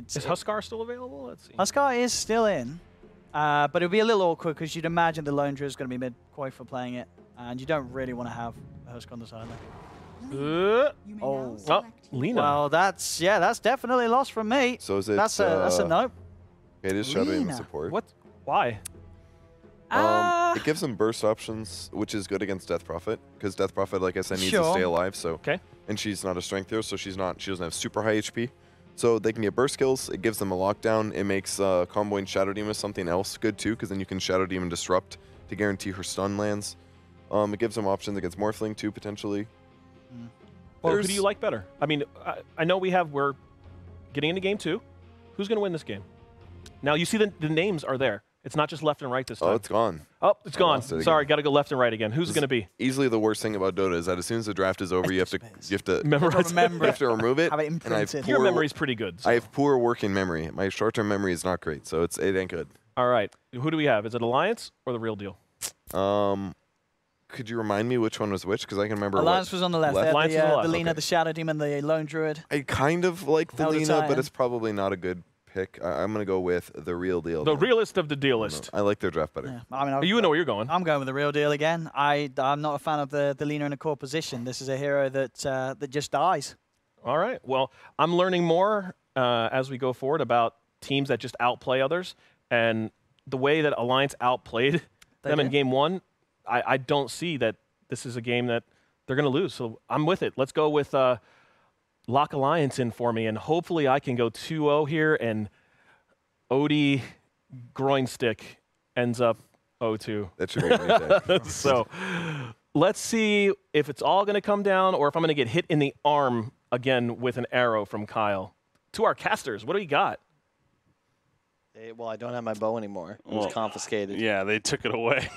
Is Huskar still available? Let's see. Huskar is still in, but it'll be a little awkward because you'd imagine the Lone Druid is going to be mid-Koi for playing it, and you don't really want to have Huskar on the side there. Oh, Lena. Well, that's definitely a loss from me. So is it? That's a nope. It is Shadow Demon Lena. support. What? Why? It gives them burst options, which is good against Death Prophet, because Death Prophet, like I said, needs to stay alive. So and she's not a strength hero, so she doesn't have super high HP. So they can get burst kills. It gives them a lockdown. It makes comboing Shadow Demon something else good too, because then you can Shadow Demon disrupt to guarantee her stun lands. It gives them options against Morphling too, potentially. Well, who do you like better? I mean, I know we're getting into game 2. Who's going to win this game? Now you see the names are there. It's not just left and right this time. Oh, it's gone. Oh, it's gone. Sorry, got to go left and right again. Who's it going to be? Easily the worst thing about Dota is that as soon as the draft is over, you have to memorize. You have to remove it. Have it imprinted. Your memory's pretty good. So. I have poor working memory. My short-term memory is not great, so it ain't good. All right. Who do we have? Is it Alliance or the real deal? Could you remind me which one was which? Because I can remember. Alliance was on the left. Alliance the, was on the left. the Lena, the Shadow Demon, the Lone Druid. I kind of like the Lena, Valentine. but it's probably not a good pick. I'm going to go with the real deal. The realist of the dealist. I like their draft better. Yeah. I mean, you know where you're going. I'm going with the real deal again. I'm not a fan of the Lena in a core position. This is a hero that that just dies. All right. Well, I'm learning more as we go forward about teams that just outplay others, and the way that Alliance outplayed them in game 1. I don't see that this is a game that they're going to lose. So I'm with it. Let's go with lock Alliance in for me, and hopefully I can go 2-0 here, and OD groin stick ends up 0-2. That should be a great day. So let's see if it's all going to come down or if I'm going to get hit in the arm again with an arrow from Kyle. To our casters, what do we got? Well, I don't have my bow anymore. It was confiscated. Yeah, they took it away.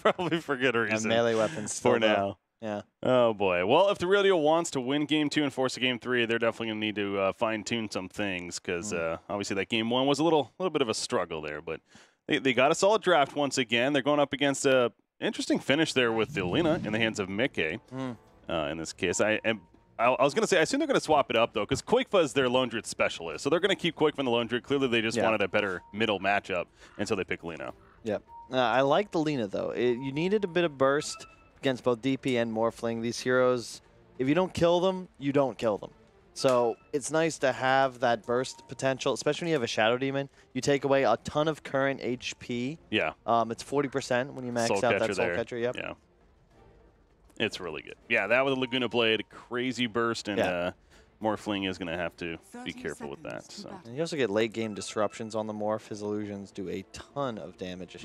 Probably for good reason. And melee weapons for now. Yeah. Oh, boy. Well, if the real deal wants to win game 2 and force a game 3, they're definitely going to need to fine-tune some things because obviously that game 1 was a little bit of a struggle there. But they got a solid draft once again. They're going up against a interesting finish there with the Lena in the hands of Mickey in this case. I was going to say, I assume they're going to swap it up, though, because Quakefa is their Lone Druid specialist. So they're going to keep Quakefa in the Lone Druid. Clearly, they just wanted a better middle matchup, and so they pick Lena. Yep. I like the Lena, though. You needed a bit of burst against both DP and Morphling. These heroes, if you don't kill them, you don't kill them. So it's nice to have that burst potential, especially when you have a Shadow Demon. You take away a ton of current HP. Yeah. It's 40% when you max out that Soul Catcher. Yep. Yeah. It's really good. Yeah, that with a Laguna Blade, crazy burst, and Morphling is going to have to be careful with that. So. And you also get late game disruptions on the Morph. His illusions do a ton of damage.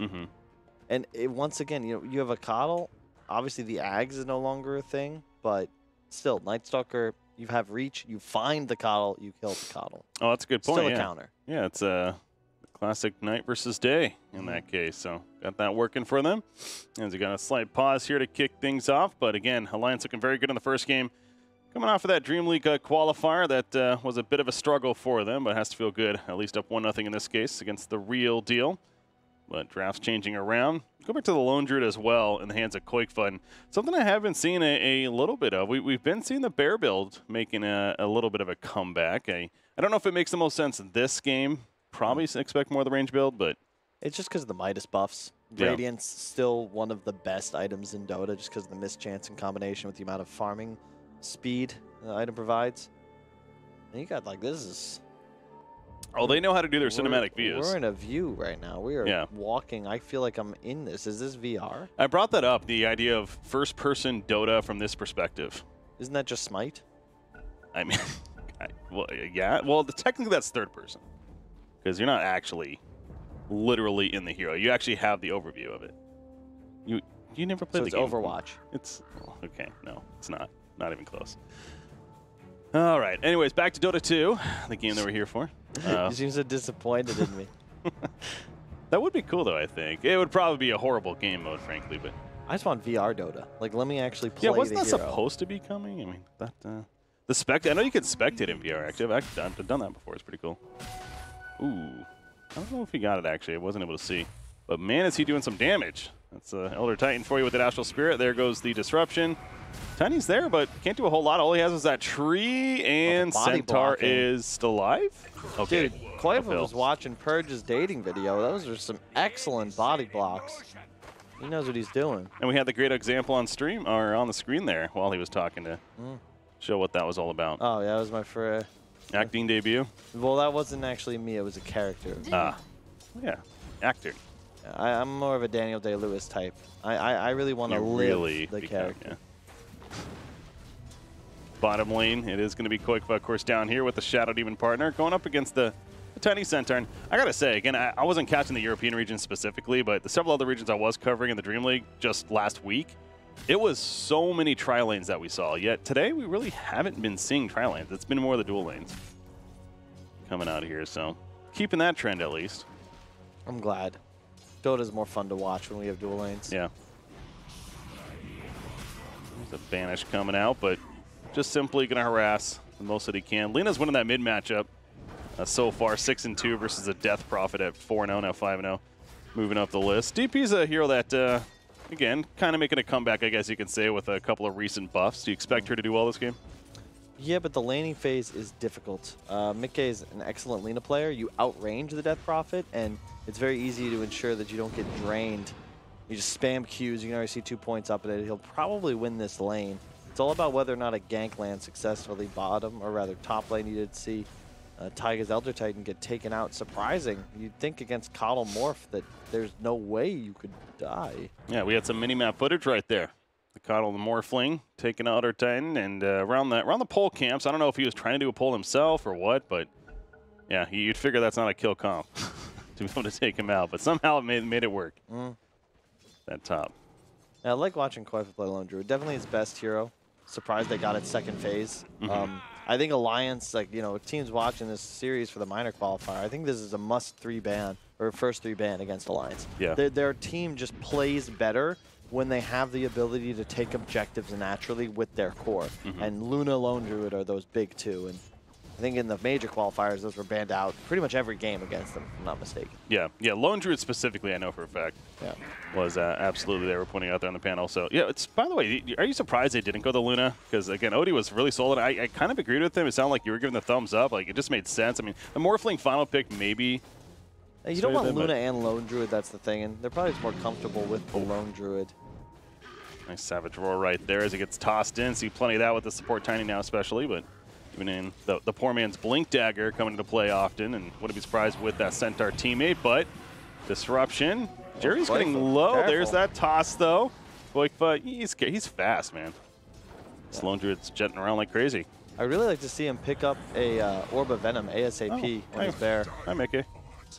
And once again, you have a Coddle. Obviously, the Ags is no longer a thing, but still, Night Stalker, you have reach, you find the Coddle, you kill the Coddle. Oh, that's a good point. Still a counter. Yeah, it's a classic night versus day in that case. So got that working for them. And we got a slight pause here to kick things off. But again, Alliance looking very good in the first game. Coming off of that Dream League qualifier, that was a bit of a struggle for them, but it has to feel good. At least up 1-0 in this case against the real deal. But drafts changing around. Go back to the Lone Druid as well in the hands of Quakefa. And something I have been seeing a little bit of. We've been seeing the bear build making a little bit of a comeback. I don't know if it makes the most sense in this game. Probably expect more of the range build, but it's just because of the Midas buffs. Radiant's still one of the best items in Dota just because of the mischance in combination with the amount of farming speed the item provides. And you got this is... Oh, they know how to do their cinematic views. We're in a view right now. We are walking. I feel like I'm in this. Is this VR? I brought that up, the idea of first-person Dota from this perspective. Isn't that just Smite? I mean, well, yeah. Well, technically that's third person. Because you're not actually literally in the hero. You actually have the overview of it. You never played the game. So it's Overwatch. It's okay. No, it's not. Not even close. All right. Anyways, back to Dota 2, the game that we're here for. You seem so disappointed in me. That would be cool, though, I think. It would probably be a horrible game mode, frankly, but... I just want VR Dota. Let me actually play the hero. Yeah, wasn't that supposed to be coming? I mean, that... I know you could spectate in VR, actually. I've done that before. It's pretty cool. Ooh. I don't know if he got it, actually. I wasn't able to see. But, man, is he doing some damage. That's Elder Titan for you with that Astral Spirit. There goes the Disruption. Tiny's there, but can't do a whole lot. All he has is that tree, and Centaur is still alive? Okay. Dude, Koiva was watching Purge's dating video. Those are some excellent body blocks. He knows what he's doing. And we had the great example on stream, or on the screen there, while he was talking to show what that was all about. Oh, yeah, that was my first acting debut? Well, that wasn't actually me. It was a character. Ah, yeah, actor. I'm more of a Daniel Day-Lewis type. I really want to live the character. Yeah. Bottom lane, it is going to be Koiva, of course, down here with the Shadow Demon partner, going up against the Tiny Centaur. And I got to say, again, I wasn't catching the European region specifically, but the several other regions I was covering in the Dream League just last week, it was so many tri-lanes that we saw. Yet today, we really haven't been seeing tri-lanes. It's been more of the dual lanes coming out here, so keeping that trend at least. I'm glad. Dota's more fun to watch when we have dual lanes. Yeah. There's a Banish coming out, but just simply going to harass the most that he can. Lina's winning that mid matchup so far, 6-2 versus a Death Prophet at 4-0, now 5-0, moving up the list. DP's a hero that, again, kind of making a comeback, I guess you can say, with a couple of recent buffs. Do you expect her to do well this game? Yeah, but the laning phase is difficult. Mickey is an excellent Lina player. You outrange the Death Prophet, and it's very easy to ensure that you don't get drained. You just spam Qs, you can already see 2 points up at it. He'll probably win this lane. It's all about whether or not a gank lands successfully bottom, or rather top lane. You did see Taiga's Elder Titan get taken out. Surprising. You'd think against Coddle Morph that there's no way you could die. Yeah, we had some mini-map footage right there. The Coddle the Morphling taking out Elder Titan, and around the pole camps, I don't know if he was trying to do a pole himself or what, but yeah, you'd figure that's not a kill comp to be able to take him out, but somehow it made it work. That top. Yeah, I like watching Koiva play Lone Druid. Definitely his best hero. Surprised they got its second phase. I think Alliance, like, you know, teams watching this series for the minor qualifier, I think this is a must 3-ban, or first 3-ban against Alliance. Yeah. Their team just plays better when they have the ability to take objectives naturally with their core. And Luna, Lone Druid are those big two. And I think in the major qualifiers, those were banned out pretty much every game against them, if I'm not mistaken. Yeah, Lone Druid specifically, I know for a fact, was absolutely they were pointing out there on the panel. So, yeah, it's, by the way, are you surprised they didn't go the Luna? Because, again, Odie was really solid. I kind of agreed with him. It sounded like you were giving the thumbs up. Like, it just made sense. I mean, the Morphling final pick maybe. You don't want Luna and Lone Druid, that's the thing. And they're probably just more comfortable with the Lone Druid. Nice Savage Roar right there as it gets tossed in. See plenty of that with the support Tiny now especially, but even in the poor man's Blink Dagger coming into play often, and wouldn't be surprised with that Centaur teammate, but Disruption. Jerry's getting low. Careful. There's that toss, though. But he's fast, man. This Lone Druid's jetting around like crazy. I really like to see him pick up a Orb of Venom ASAP when he's there. Hi, Mickey.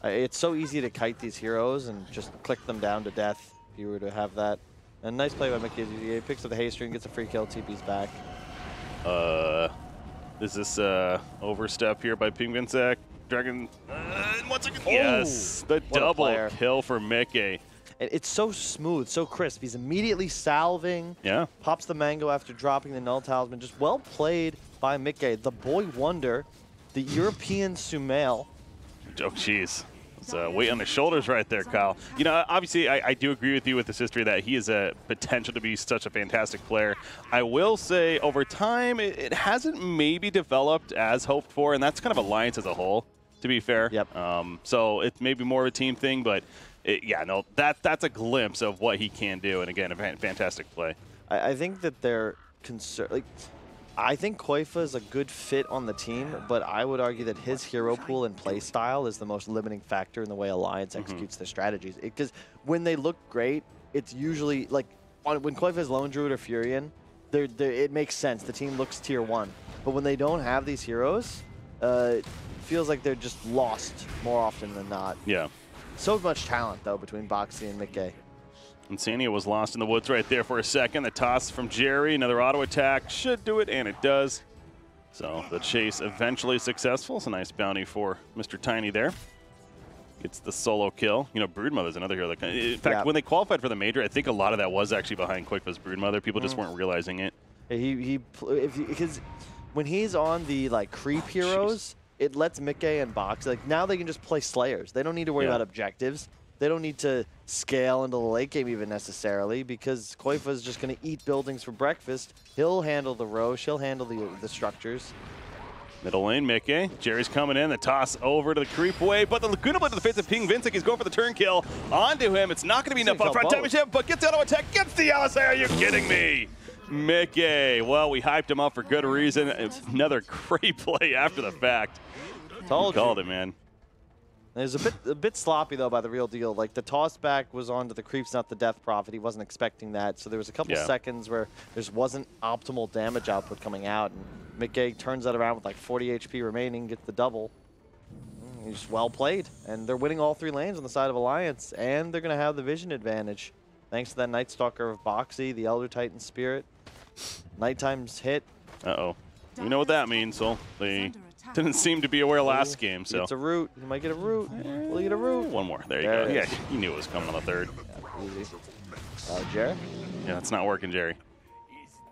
It's so easy to kite these heroes and just click them down to death if you were to have that. And nice play by Mickey. He picks up the haste string, gets a free kill, TP's back. Is this overstep here by Pingvinsack? Dragon, once again, yes, the double kill for Mickey. It's so smooth, so crisp. He's immediately salving. Yeah. Pops the mango after dropping the Null Talisman. Just well played by Mickey. The boy wonder, the European Sumail. Oh, jeez. It's weight on the shoulders right there, Kyle. You know, obviously, I do agree with you with this history that he is a potential to be such a fantastic player. I will say, over time, it hasn't maybe developed as hoped for, and that's kind of Alliance as a whole, to be fair. Yep. So it's maybe more of a team thing, but that's a glimpse of what he can do, and again, a fantastic play. I think that they're concerned. Like, I think Koiva is a good fit on the team, but I would argue that his hero pool and play style is the most limiting factor in the way Alliance executes their strategies. Because when they look great, it's usually like when Koiva is Lone Druid or Furion, it makes sense. The team looks tier 1. But when they don't have these heroes, it feels like they're just lost more often than not. Yeah. So much talent, though, between Boxy and Mickey. Insania was lost in the woods right there for a second. The toss from Jerry, another auto attack should do it, and it does. So the chase eventually successful. It's a nice bounty for Mr. Tiny there. Gets the solo kill. You know, Broodmother's another hero. In fact, when they qualified for the major, I think a lot of that was actually behind Koiva's Broodmother. People just weren't realizing it. Because when he's on the creep heroes, it lets Mickey and Box, now they can just play Slayers. They don't need to worry about objectives. They don't need to scale into the late game even necessarily because Koifa is just going to eat buildings for breakfast. He'll handle the Roche. He'll handle the structures. Middle lane, Mickey. Jerry's coming in. The toss over to the creep wave, but the Laguna Blade to the face of Ping Vincent. He's going for the turn kill onto him. It's not going to be enough upfront damage, but gets the auto attack, gets the LSA. Are you kidding me? Mickey. Well, we hyped him up for good reason. It's another great play after the fact. Told you. Called it, man. It was a bit sloppy, though, by the real deal. Like, the toss back was onto the creeps, not the Death Prophet. He wasn't expecting that. So there was a couple seconds where there wasn't optimal damage output coming out. And Mickey turns that around with like 40 HP remaining, gets the double. He's well played. And they're winning all 3 lanes on the side of Alliance. And they're going to have the vision advantage. Thanks to that Night Stalker of Boxy, the Elder Titan Spirit. Nighttime's hit. Uh-oh. You know what that means, so they didn't seem to be aware last game. So it's a root. You might get a root. Will you get a root? One more. There you go. Yeah, he knew it was coming on the 3rd. Yeah, easy. Jerry? Yeah, it's not working, Jerry.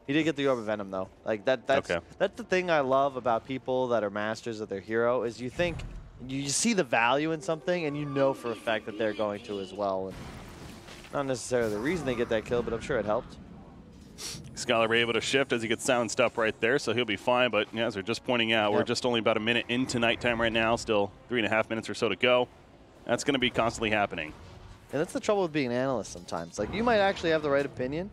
He did get the Orb of Venom, though. Like that's the thing I love about people that are masters of their hero is you think you see the value in something and you know for a fact that they're going to as well. And not necessarily the reason they get that kill, but I'm sure it helped. Excalibur able to shift as he gets silenced up right there, so he'll be fine. But yeah, as we're just pointing out, we're just only about a minute into nighttime right now. Still 3.5 minutes or so to go. That's going to be constantly happening. And that's the trouble with being an analyst sometimes. Like, you might actually have the right opinion,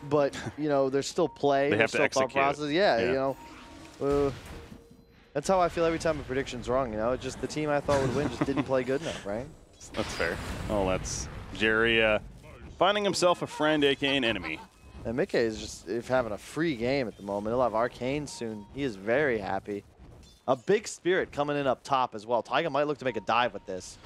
but, you know, there's still play. They have to execute. Process. Yeah, you know. That's how I feel every time a prediction's wrong, you know. It's just the team I thought would win just didn't play good enough, right? That's fair. Oh, that's Jerry finding himself a friend, aka an enemy. And Mickey is just having a free game at the moment. He'll have Arcane soon. He is very happy. A big Spirit coming in up top as well. Taiga might look to make a dive with this.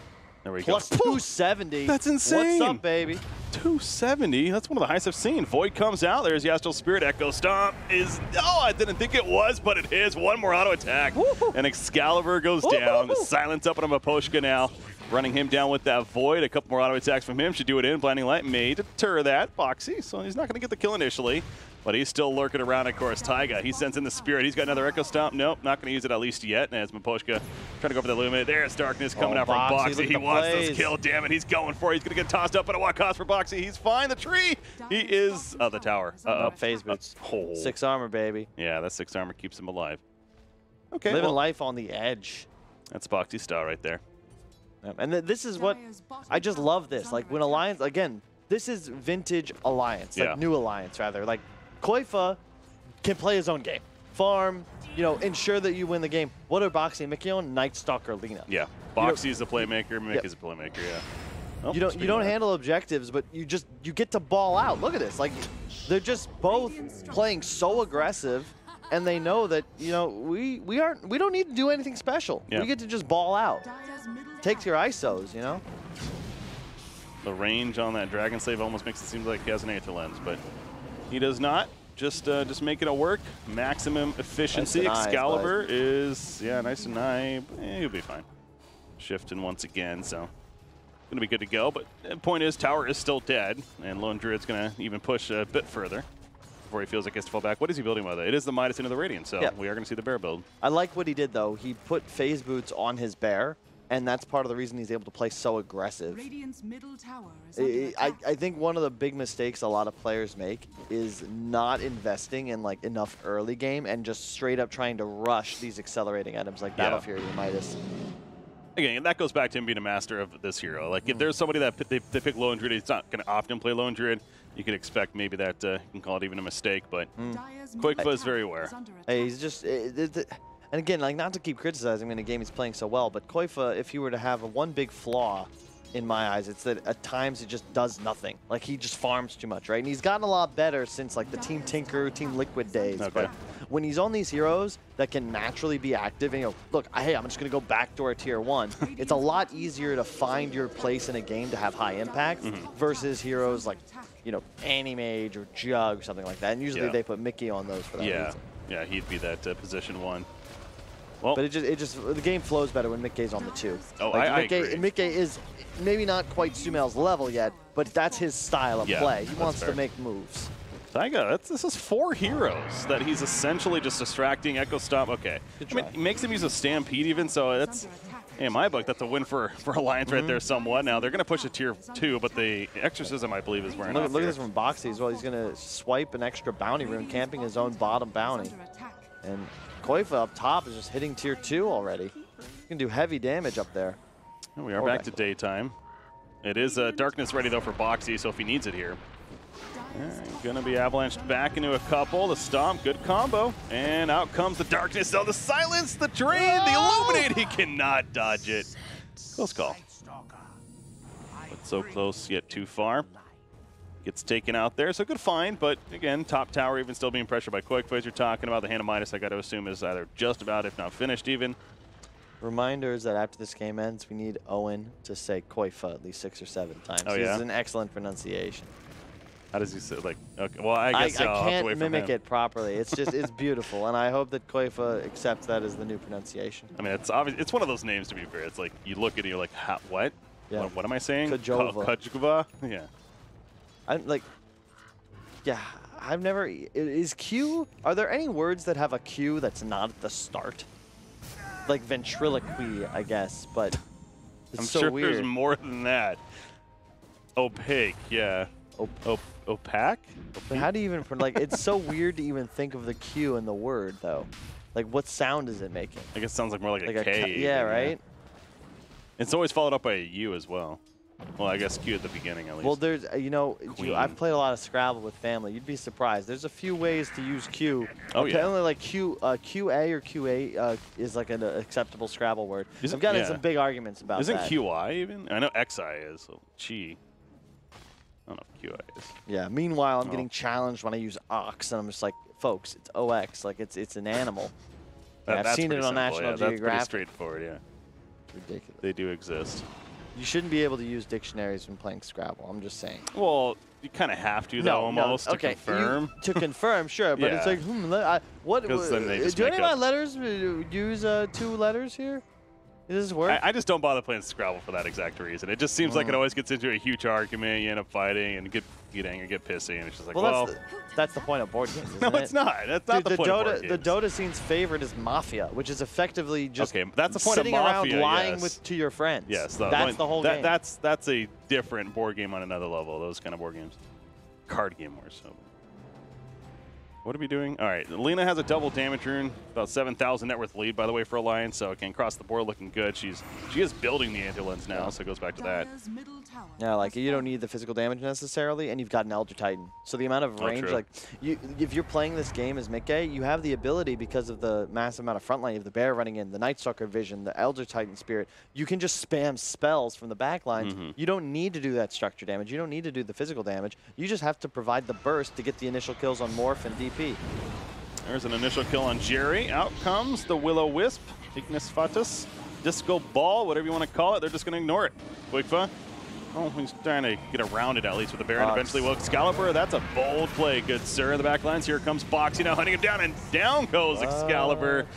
There we Plus go. 270. That's insane. What's up, baby? 270. That's one of the highest I've seen. Void comes out. There's the Astral Spirit. Echo Stomp is... Oh, I didn't think it was, but it is. One more auto attack. And Excalibur goes down. Silence up on Maposhka now. Running him down with that Void. A couple more auto attacks from him. Should do it in. Blinding Light may deter that. Boxy, so he's not going to get the kill initially. But he's still lurking around, of course. Taiga, he sends in the Spirit. He's got another Echo Stomp. Nope, not going to use it at least yet. And as Maposhka trying to go for the Luminate. There's Darkness coming out from Boxy. He wants this kill. Damn it, he's going for it. He's going to get tossed up at a what cost for Boxy. He's fine. The tree. He is... the tower. Phase boots. 6 armor, baby. Yeah, that 6 armor keeps him alive. Okay. Living life on the edge. That's Boxy style right there. And this is what I just love this. Like when Alliance, again, this is vintage Alliance, like new Alliance rather. Like Koifa can play his own game, farm, you know, ensure that you win the game. What are Boxy and Mickey on? Night Stalker, Lina. Yeah, Boxy is the playmaker, Mickey's a playmaker. Yeah. Oh, you don't handle objectives, but you get to ball out. Look at this. Like they're just both playing so aggressive. And they know that, you know, we don't need to do anything special. Yeah. We get to just ball out. Take your ISOs, you know? The range on that Dragon Slave almost makes it seem like he has an Aether Lens, but he does not. Just making it work. Maximum efficiency. Nice Excalibur is, nice and high. He'll be fine. Shifting once again, so going to be good to go. But the point is, Tower is still dead, and Lone Druid's going to even push a bit further before he feels like he has to fall back. What is he building with it? It is the Midas into the Radiant, so we are going to see the Bear build. I like what he did, though. He put Phase Boots on his Bear, and that's part of the reason he's able to play so aggressive. Radiant's middle tower is I think one of the big mistakes a lot of players make is not investing in like enough early game and just straight up trying to rush these accelerating items like Battle Fury and Midas. Again, that goes back to him being a master of this hero. Like, if there's somebody that they pick Lone Druid, he's not going to often play Lone Druid. You could expect maybe that you can call it even a mistake, but Quickfoot is very aware. Hey, he's just, and again, like not to keep criticizing him in a game he's playing so well, but Koifa, if he were to have one big flaw in my eyes, it's that at times he just does nothing. Like he just farms too much, right? And he's gotten a lot better since like the Team Tinker, Team Liquid days. But when he's on these heroes that can naturally be active and you know, look, hey, I'm just gonna go backdoor tier 1, it's a lot easier to find your place in a game to have high impact versus heroes like, you know, Animage or Jug or something like that. And usually they put Mickey on those for that reason. Yeah, he'd be that position 1. Well, but the game flows better when Mickey's on the 2. Oh, like I agree. Mickey is maybe not quite Sumail's level yet, but that's his style of play. He wants to make moves. Taiga, this is 4 heroes that he's essentially just distracting. Echo Stomp, okay. I mean, he makes him use a Stampede even, so that's In my book, that's a win for Alliance right there somewhat. Now, they're going to push a tier 2, but the Exorcism, I believe, is wearing off. Look at this from Boxy as well. He's going to swipe an extra bounty rune, camping his own bottom bounty. And Koifa up top is just hitting tier 2 already. He can do heavy damage up there. And we are back to daytime. It is darkness ready, though, for Boxy, so if he needs it here. Going to be avalanched back into a couple. The stomp, good combo. And out comes the darkness. Oh, the silence, the drain, the illuminate. He cannot dodge it. Close call. But so close, yet too far. Gets taken out there. So good find, but again, top tower even still being pressured by Koifa. You're talking about the Hand of Midas, I got to assume is either just about, if not finished even. Reminders that after this game ends, we need Owen to say Koifa at least 6 or 7 times. Oh, yeah? This is an excellent pronunciation. How does he say, like, okay, well, I guess I can't mimic it properly. It's just, it's beautiful, and I hope that Koifa accepts that as the new pronunciation. I mean, it's obvious. It's one of those names, to be fair. It's like, you look at it, you're like, what? Yeah. What am I saying? Kajova. Kajova? Yeah. I'm like, yeah, I've never, is Q, are there any words that have a Q that's not at the start? Like ventriloquy, I guess, but it's I'm so sure weird. there's more than that. Opaque, yeah. Opaque? But how do you even, like, it's so weird to even think of the Q in the word, though. Like, what sound is it making? I guess it sounds like more like a K. Yeah, right? It's always followed up by a U as well. Well, I guess Q at the beginning, at least. Well, there's, you know, I've played a lot of Scrabble with family. You'd be surprised. There's a few ways to use Q. Oh, yeah. Apparently, like QA or QA is like an acceptable Scrabble word. I've gotten in some big arguments about that. Isn't QI even? I know XI is, so Chi. I don't know if QI is. Yeah, meanwhile, I'm getting challenged when I use ox, and I'm just like, folks, it's OX, like it's an animal. I've seen it on National Geographic. That's pretty straightforward, yeah. Ridiculous. They do exist. You shouldn't be able to use dictionaries when playing Scrabble, I'm just saying. Well, you kind of have to, though, almost, to confirm. To confirm, sure, but it's like, what? Then they just do any of my letters use 2 letters here? Does this work? I just don't bother playing Scrabble for that exact reason. It just seems like it always gets into a huge argument. You end up fighting and get angry, get pissy, and it's just like, well, that's the point of board games, isn't no, it's not. That's not the point of board games. The Dota scene's favorite is Mafia, which is effectively just that's the point sitting of Mafia, around lying to your friends. Yes, that's the whole game. That's a different board game on another level. Those kind of board games, card game more so. What are we doing? All right, Lena has a double damage rune, about 7,000 net worth lead, by the way, for Alliance, so again, across the board looking good. She is building the anti-lens now, so it goes back to that. Yeah, like, you don't need the physical damage necessarily, and you've got an Elder Titan. So the amount of range, like, if you're playing this game as Mickey, you have the ability, because of the massive amount of frontline, you have the Bear running in, the Night Stalker Vision, the Elder Titan Spirit, you can just spam spells from the back lines. You don't need to do that structure damage. You don't need to do the physical damage. You just have to provide the burst to get the initial kills on Morph and DP. There's an initial kill on Jerry. Out comes the Will-O-Wisp, Ignis Fatus, Disco Ball, whatever you want to call it. They're just going to ignore it. Koifa, oh, he's trying to get around it at least with the Baron. Eventually will Excalibur. That's a bold play, good sir. In the back lines, here comes Boxy now hunting him down, and down goes Excalibur.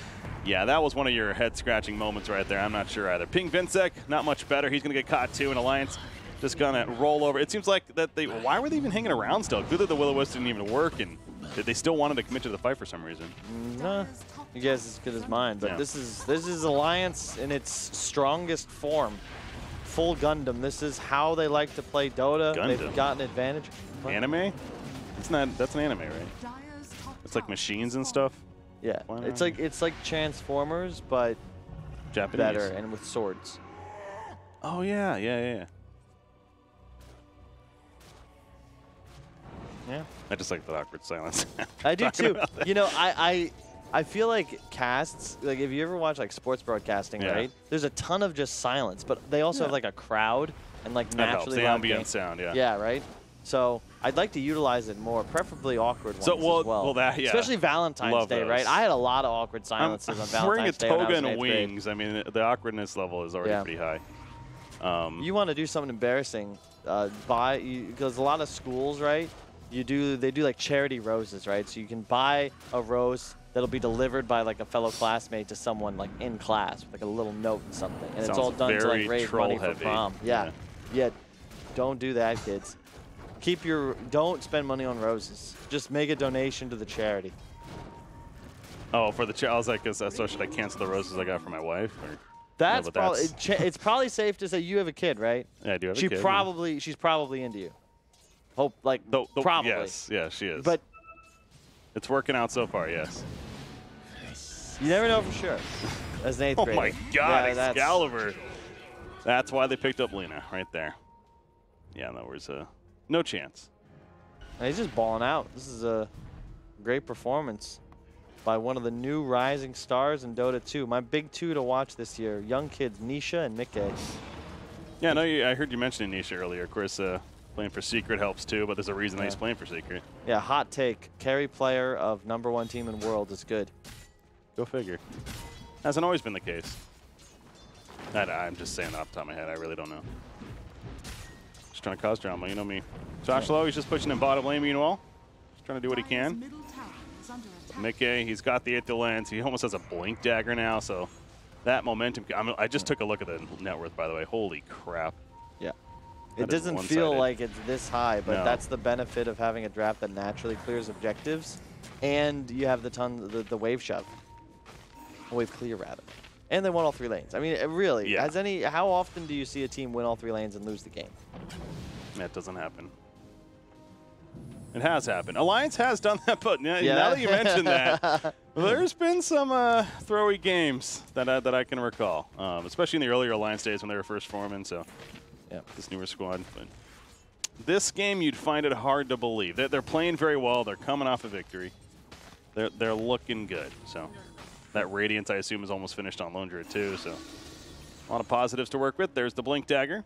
Yeah, that was one of your head-scratching moments right there. I'm not sure either. Ping Vinsec, not much better. He's going to get caught too, and Alliance just going to roll over. It seems like that why were they even hanging around still? Clearly the Will-O-Wisp didn't even work, and they still wanted to commit to the fight for some reason. Nah, you guys as good as mine, but this is Alliance in its strongest form. Full Gundam. This is how they like to play Dota. Gundam. They've gotten advantage. What? Anime? It's not. That's an anime, right? It's like machines and stuff. Yeah, it's like Transformers, but Japanese. Better and with swords. Oh yeah. Yeah. I just like that awkward silence. I do too. You know, I feel like casts, like if you ever watch like sports broadcasting, right? There's a ton of just silence, but they also have like a crowd and like naturally loud ambient sound, Yeah, right? So I'd like to utilize it more, preferably awkward ones as well. Well, especially Valentine's Day, right? I had a lot of awkward silences on Valentine's Day. Wearing a toga and wings, I mean, the awkwardness level is already pretty high. You want to do something embarrassing, because a lot of schools, right? They do like charity roses, right? So you can buy a rose that'll be delivered by like a fellow classmate to someone like in class with like a little note and something, and it's all done to like raise money for prom. Yeah, don't do that, kids. Don't spend money on roses. Just make a donation to the charity. Oh, for the charity. I was like, so should I cancel the roses I got for my wife? Or? That's probably. It's probably safe to say you have a kid, right? Yeah, I do have a kid. She's probably into you. Hope like probably. Yes, yeah, she is. But it's working out so far. Yes. You never know for sure. As an 8th grader. Oh my God, yeah, Excalibur. That's why they picked up Lina right there. Yeah, there was no chance. And he's just balling out. This is a great performance by one of the new rising stars in Dota 2. My big 2 to watch this year, young kids, Nisha and Mikke. Yeah, no, I heard you mentioning Nisha earlier. Of course, playing for Secret helps too, but there's a reason that he's playing for Secret. Yeah, hot take. Carry player of #1 team in world is good. Go figure. Hasn't always been the case. I'm just saying off the top of my head. I really don't know. Just trying to cause drama, you know me. Josh Lowe, he's just pushing in bottom lane meanwhile. Just trying to do what he can. Mikke, he's got the 8th lens. He almost has a blink dagger now, so that momentum. I just took a look at the net worth, by the way. Holy crap. Yeah. It doesn't feel like it's this high, but that's the benefit of having a draft that naturally clears objectives. And you have the wave shove. Wave clear, rather. And they won all 3 lanes. I mean, really, how often do you see a team win all 3 lanes and lose the game? That doesn't happen. It has happened. Alliance has done that, but now that you mention that, there's been some throwy games that I can recall, especially in the earlier Alliance days when they were first forming. So, yeah, this newer squad. But this game, you'd find it hard to believe. They're playing very well. They're coming off a victory. They're looking good. So. That Radiance, I assume, is almost finished on Lone Druid too, so a lot of positives to work with. There's the Blink Dagger.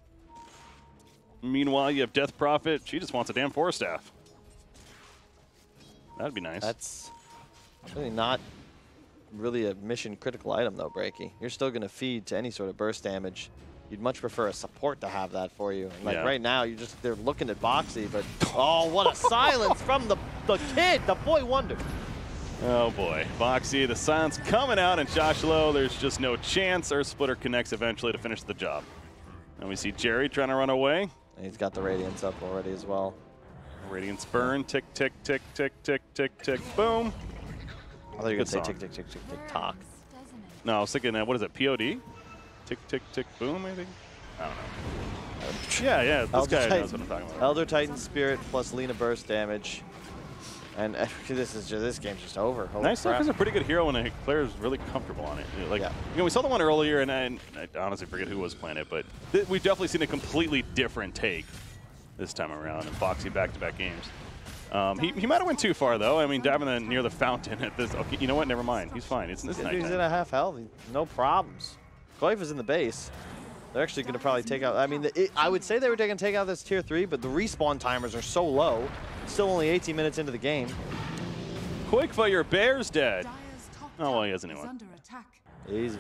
Meanwhile, you have Death Prophet. She just wants a damn Force Staff. That'd be nice. That's really not really a mission-critical item, though, Breaky. You're still going to feed to any sort of burst damage. You'd much prefer a support to have that for you. And like right now, they're looking at Boxy, but oh, what a silence from the kid, the boy wonder. Oh boy, Boxy, the silence coming out, and Josh Lowe, there's just no chance. Earth Splitter connects eventually to finish the job. And we see Jerry trying to run away. And he's got the Radiance up already as well. Radiance burn, tick, tick, tick, tick, tick, tick, tick, boom. I thought you were going to say tick, tick, tick, tick, tick, tock. No, I was thinking, what is it, POD? Tick, tick, tick, boom, maybe? I don't know. Yeah, this guy knows what I'm talking about. Elder Titan Spirit plus Lina burst damage. And this game's just over. Nice stuff is a pretty good hero when a player is really comfortable on it. Like, we saw the one earlier, and I honestly forget who was playing it, but we've definitely seen a completely different take this time around in Boxy back-to-back games. He might have went too far, though. I mean, diving near the fountain at this. Okay, you know what? Never mind. He's fine. It's nighttime. He's in a half health. No problems. Goif is in the base. They're actually going to probably take out. I mean, I would say they were going to take out this tier 3, but the respawn timers are so low. Still only 18 minutes into the game. Quickfire, Bear's dead. Oh, well, he has a new one. Easy.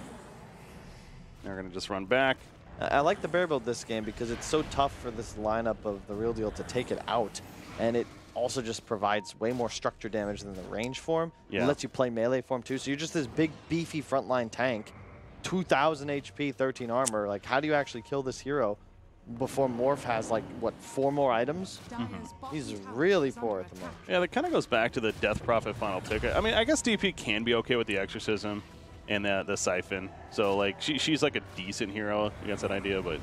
They're going to just run back. I like the bear build this game because it's so tough for this lineup of the ReaL DeaL to take it out. And it also just provides way more structure damage than the range form. It lets you play melee form too. So you're just this big, beefy frontline tank. 2,000 HP, 13 armor. Like, how do you actually kill this hero before Morph has, like, what, 4 more items? He's really poor at the moment. Yeah, that kind of goes back to the Death Prophet final pick. I mean, I guess DP can be okay with the Exorcism and the Siphon. So, like, she's like a decent hero against that idea, but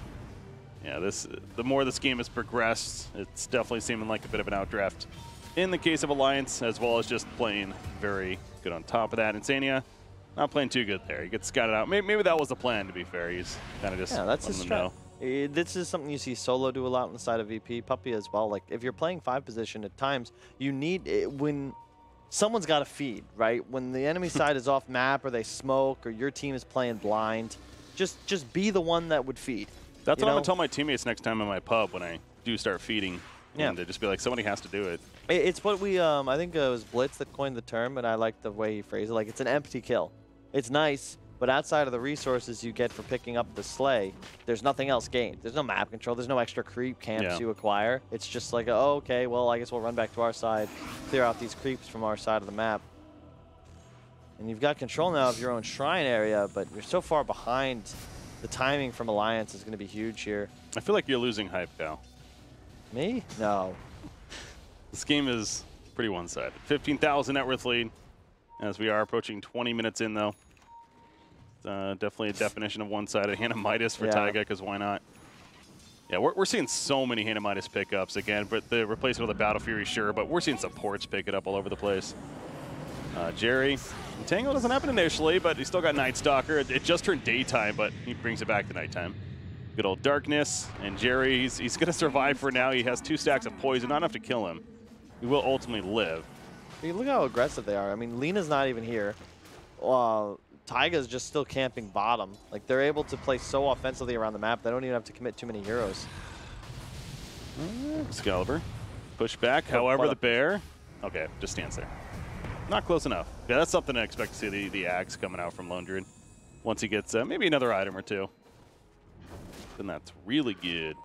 yeah, the more this game has progressed, it's definitely seeming like a bit of an outdraft in the case of Alliance, as well as just playing very good on top of that. Insania, not playing too good there. He gets scouted out. Maybe that was the plan, to be fair. He's kind of just that's his strat. This is something you see Solo do a lot on the side of VP. Puppy as well. Like, if you're playing 5 position at times, you need when someone's got to feed, right? When the enemy side is off map or they smoke or your team is playing blind, just be the one that would feed. That's what I'm going to tell my teammates next time in my pub when I do start feeding. And they just be like, somebody has to do it. It's what we, I think it was Blitz that coined the term, and I like the way he phrased it. Like, it's an empty kill. It's nice, but outside of the resources you get for picking up the Slay, there's nothing else gained. There's no map control. There's no extra creep camps you acquire. It's just like, oh, okay, well, I guess we'll run back to our side, clear out these creeps from our side of the map. And you've got control now of your own shrine area, but you're so far behind. The timing from Alliance is going to be huge here. I feel like you're losing hype, Cal. Me? No. This game is pretty one-sided. 15,000 net worth lead, as we are approaching 20 minutes in, though. Definitely a definition of one-sided Hanamitis for Taiga, because why not? Yeah, we're seeing so many Hanamitis pickups again, but the replacement of the Battle Fury, sure, but we're seeing supports pick it up all over the place. Jerry, Tango doesn't happen initially, but he's still got Night Stalker. It just turned daytime, but he brings it back to nighttime. Good old Darkness, and Jerry, he's going to survive for now. He has 2 stacks of poison, not enough to kill him. He will ultimately live. I mean, look how aggressive they are. I mean, Lena's not even here. Taiga's just still camping bottom. Like, they're able to play so offensively around the map, they don't even have to commit too many heroes. Excalibur, push back. However, the bear, okay, just stands there. Not close enough. Yeah, that's something I expect to see the axe coming out from Lone Druid. Once he gets maybe another item or 2. Then that's really good.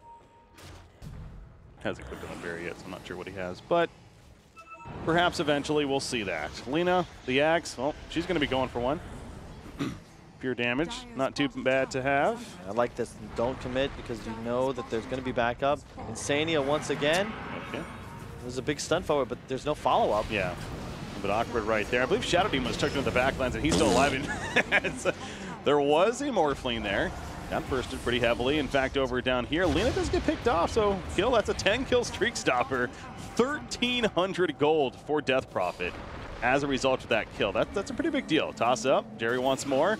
Hasn't equipped on the bear yet, so I'm not sure what he has, but perhaps eventually we'll see that. Lena, the axe, well, she's going to be going for one. Pure damage, not too bad to have. I like this. Don't commit because you know that there's going to be backup. Insania once again. Okay. It was a big stun forward, but there's no follow-up. Yeah, a bit awkward right there. I believe Shadow Demon was tucked into the backlands, and he's still alive. There was a Morphling there. Got bursted pretty heavily. In fact, over down here, Lena does get picked off, so kill. That's a 10-kill streak stopper. 1,300 gold for Death Prophet as a result of that kill. That's a pretty big deal. Toss up. Jerry wants more.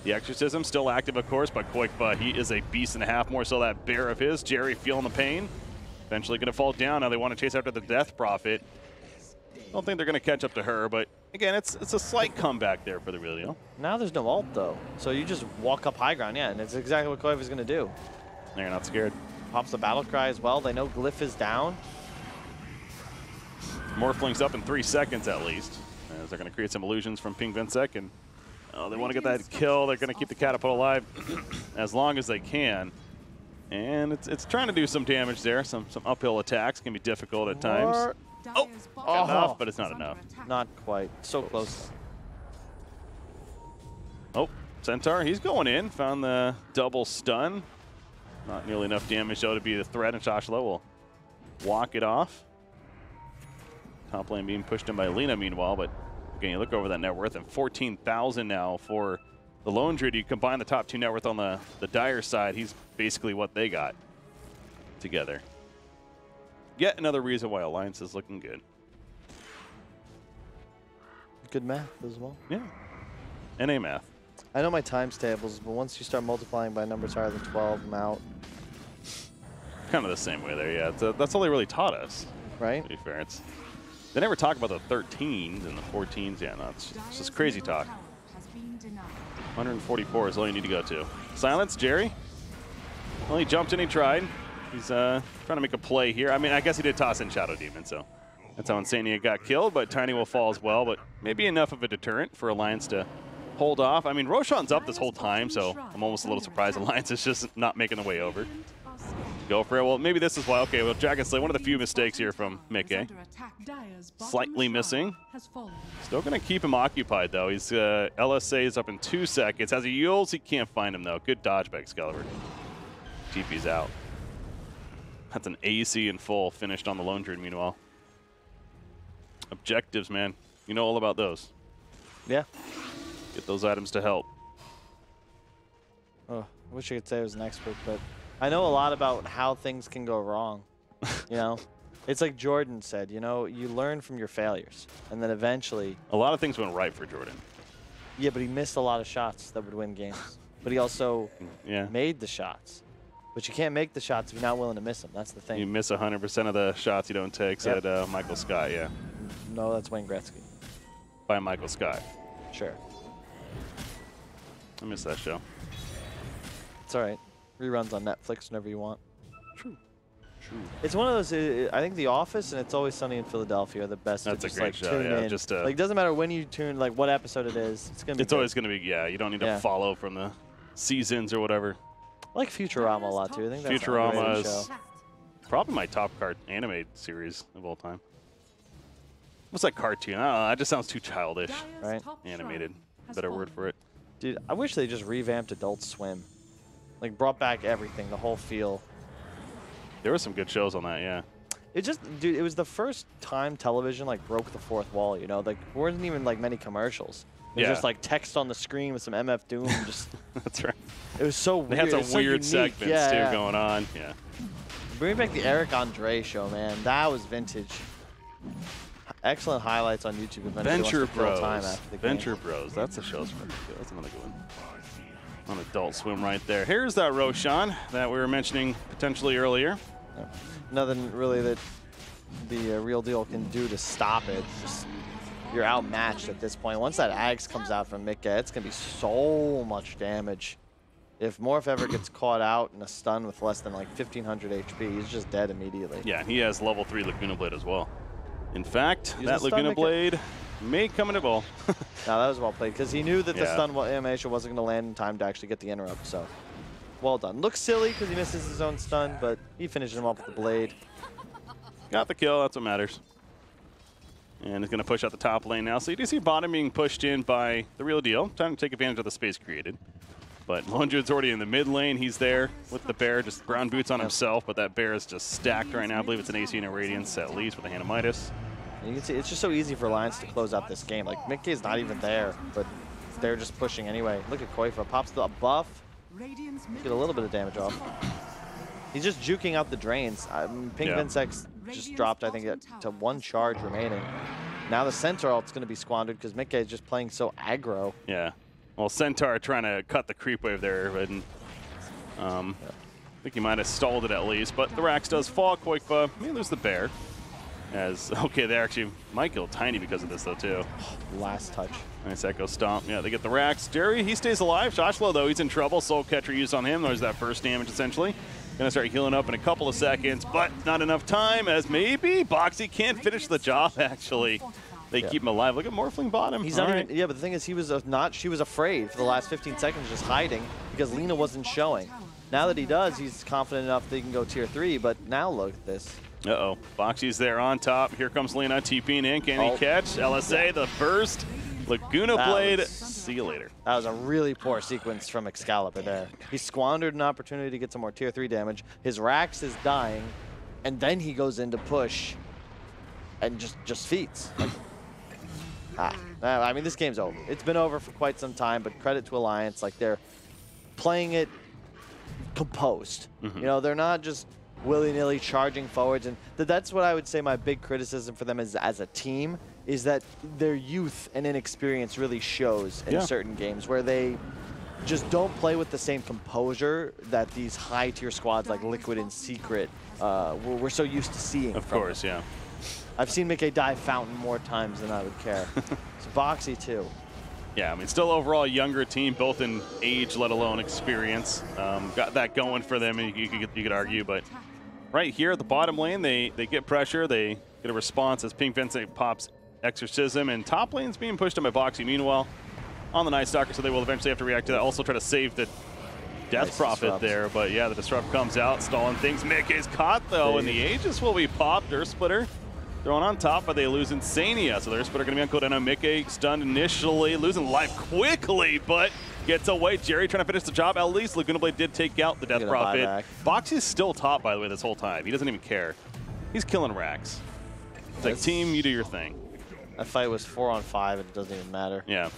The Exorcism still active, of course, but Koikba, he is a beast and a half. More so that bear of his. Jerry feeling the pain. Eventually going to fall down. Now they want to chase after the Death Prophet. Don't think they're going to catch up to her, but again, it's a slight comeback there for the ReaL. Now there's no ult, though. So you just walk up high ground, yeah, and it's exactly what Koikba's going to do. They're not scared. Pops the battle cry as well. They know Glyph is down. Morphling's up in 3 seconds at least, as they're going to create some illusions from Ping Vinsec, and they want to get that kill. They're going to keep the catapult alive as long as they can. And it's trying to do some damage there. Some uphill attacks can be difficult at times. Oh, enough, but it's not enough. Not quite. So close. Oh, Centaur, he's going in. Found the double stun. Not nearly enough damage, though, to be the threat, and Shoshla will walk it off. Top lane being pushed in by Lena, meanwhile, but again, you look over that net worth, and 14,000 now for the Lone Druid. You combine the top 2 net worth on the Dire side, he's basically what they got together. Yet another reason why Alliance is looking good. Good math as well. Yeah. NA math. I know my times tables, but once you start multiplying by numbers higher than 12, I'm out. Kind of the same way there, yeah. That's all they really taught us. Right? To be fair, they never talk about the 13s and the 14s. Yeah, no, it's just crazy talk. 144 is all you need to go to. Silence, Jerry. Well, he jumped in, he tried. He's trying to make a play here. I mean, I guess he did toss in Shadow Demon, so that's how Insania got killed, but Tiny will fall as well, but maybe enough of a deterrent for Alliance to hold off. I mean, Roshan's up this whole time, so I'm almost a little surprised Alliance is just not making the way over. Go for it. Well, maybe this is why. Okay, well, Dragon Slay, one of the few mistakes here from Mickey. Slightly missing. Still going to keep him occupied, though. He's LSA is up in 2 seconds. As he yields, he can't find him, though. Good dodge by Excalibur. GP's out. That's an AC in full, finished on the Lone Druid, meanwhile. Objectives, man. You know all about those. Yeah. Get those items to help. Oh, I wish I could say I was an expert, but I know a lot about how things can go wrong. You know? It's like Jordan said, you know, you learn from your failures, and then eventually... A lot of things went right for Jordan. Yeah, but he missed a lot of shots that would win games. But he also made the shots. But you can't make the shots if you're not willing to miss them. That's the thing. You miss 100% of the shots you don't take, said Michael Scott, yeah. No, that's Wayne Gretzky. By Michael Scott. Sure. I miss that show. It's all right. Reruns on Netflix whenever you want. True. True. It's one of those, I think The Office and It's Always Sunny in Philadelphia are the best. That's a great just, show, tune yeah. in. Just, like, it doesn't matter when you tune, like, what episode it is. It's going to be It's always going to be, yeah, you don't need to follow from the seasons or whatever. I like Futurama a lot, too. I think that's Futurama is show. probably my top animated series of all time. What's that cartoon? I don't know. That just sounds too childish. Right? Animated. Better word for it. Dude, I wish they just revamped Adult Swim. Like, brought back everything, the whole feel. There were some good shows on that, yeah. It just, dude, it was the first time television, like, broke the fourth wall, you know? Like, there weren't even, like, many commercials. There's just like text on the screen with some MF Doom. Just That's right. It was so weird. They had some weird segments too going on. Yeah. Bring back the Eric Andre show, man. That was vintage. Excellent highlights on YouTube. Venture Bros. Venture Bros. That's the show's pretty good. That's another good one. On Adult Swim right there. Here's that Roshan that we were mentioning potentially earlier. Yeah. Nothing really that the real deal can do to stop it. Just you're outmatched at this point. Once that Axe comes out from Mika, it's going to be so much damage. If Morph ever gets caught out in a stun with less than like 1500 HP, he's just dead immediately. Yeah, he has level 3 Laguna Blade as well. In fact, that Laguna Blade may come into ball. No, that was well played because he knew that the stun animation wasn't going to land in time to actually get the interrupt. So, well done. Looks silly because he misses his own stun, but he finishes him off with the blade. Got the kill. That's what matters. And he's going to push out the top lane now. So you do see bottom being pushed in by the real deal, trying to take advantage of the space created. But Lundred's already in the mid lane. He's there with the bear, just brown boots on himself, but that bear is just stacked right now. I believe it's an AC and a Radiance at least with a Hanamitis. You can see it's just so easy for Alliance to close out this game. Like, Mickey is not even there, but they're just pushing anyway. Look at Koifa. Pops the buff. Get a little bit of damage off. He's just juking out the drains. Pink Vinsex just dropped, I think, to 1 charge remaining. Now the Centaur ult's going to be squandered because Mickey is just playing so aggro. Yeah. Well, Centaur trying to cut the creep wave there, but I think he might have stalled it at least. But the Rax does fall. Koifa, there's the bear. Okay, they actually might kill Tiny because of this, though, too. Last touch. Nice Echo Stomp. Yeah, they get the Rax. Jerry, he stays alive. Joshua, though, he's in trouble. Soul Catcher used on him. There's that first damage, essentially. Going to start healing up in a couple of seconds, but not enough time, as maybe Boxy can't finish the job, actually. They keep him alive. Look at Morphling bottom. He's not even, but the thing is, she was afraid for the last 15 seconds, just hiding, because Lina wasn't showing. Now that he does, he's confident enough that he can go tier 3, but now look at this. Uh-oh. Boxy's there on top. Here comes Lina TPing in. Can he catch? LSA, the burst. Laguna Blade. See you later. That was a really poor sequence from Excalibur there. He squandered an opportunity to get some more tier 3 damage. His Rax is dying, and then he goes in to push and just feats. I mean, this game's over. It's been over for quite some time, but credit to Alliance. Like, they're playing it composed. You know, they're not just willy-nilly charging forwards. And that's what I would say my big criticism for them is, as a team, is that their youth and inexperience really shows in certain games where they just don't play with the same composure that these high-tier squads like Liquid and Secret we're so used to seeing. Of course, yeah. I've seen Mickey dive Fountain more times than I would care. It's Boxy, too. Yeah, I mean, still overall a younger team, both in age, let alone experience. Got that going for them, you could argue. But right here at the bottom lane, they get pressure. They get a response as Pink Vincent pops Exorcism. And top lane's being pushed on by Boxy, meanwhile, on the Night Stalker, so they will eventually have to react to that. Also try to save the Death Prophet there. But yeah, the Disrupt comes out, stalling things. Mickey's caught, though, and the Aegis will be popped. Earth Splitter thrown on top, but they lose Insania. So the Earth Splitter going to be on cooldown. Mickey stunned initially, losing life quickly, but gets away. Jerry trying to finish the job. At least Laguna Blade did take out the Death Prophet. Boxy's still top, by the way, this whole time. He doesn't even care. He's killing Rax. It's like, team, you do your thing. That fight was 4-on-5, and it doesn't even matter. Yeah.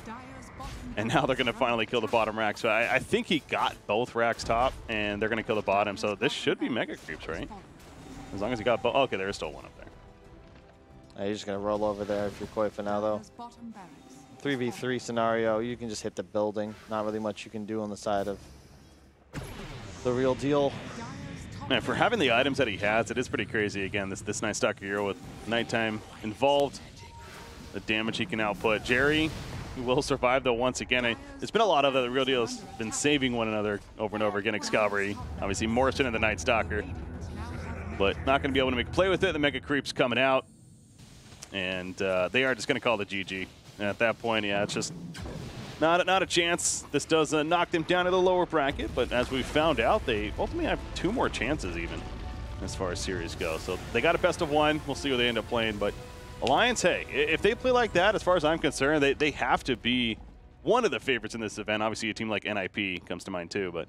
And now they're going to finally kill the bottom Rax. So I think he got both Rax top, and they're going to kill the bottom. So this should be Mega Creeps, right? As long as he got both. Okay, there's still one up there. You're just going to roll over there if you're Koifa now, though. 3v3 scenario, you can just hit the building. Not really much you can do on the side of the real deal. Man, for having the items that he has, it is pretty crazy. Again, this Night Stalker hero with nighttime involved, the damage he can output. Jerry will survive, though, once again. There's been a lot of the real deals been saving one another over and over again. Excalibur, obviously Morrison and the Night Stalker, but not going to be able to make a play with it. The Mega Creep's coming out. And they are just going to call the GG. And at that point, yeah, it's just not a chance. This does knock them down to the lower bracket, but as we found out, they ultimately have 2 more chances even as far as series go. So they got a best of 1. We'll see who they end up playing. But Alliance, hey, if they play like that, as far as I'm concerned, they have to be one of the favorites in this event. Obviously, a team like NIP comes to mind too, but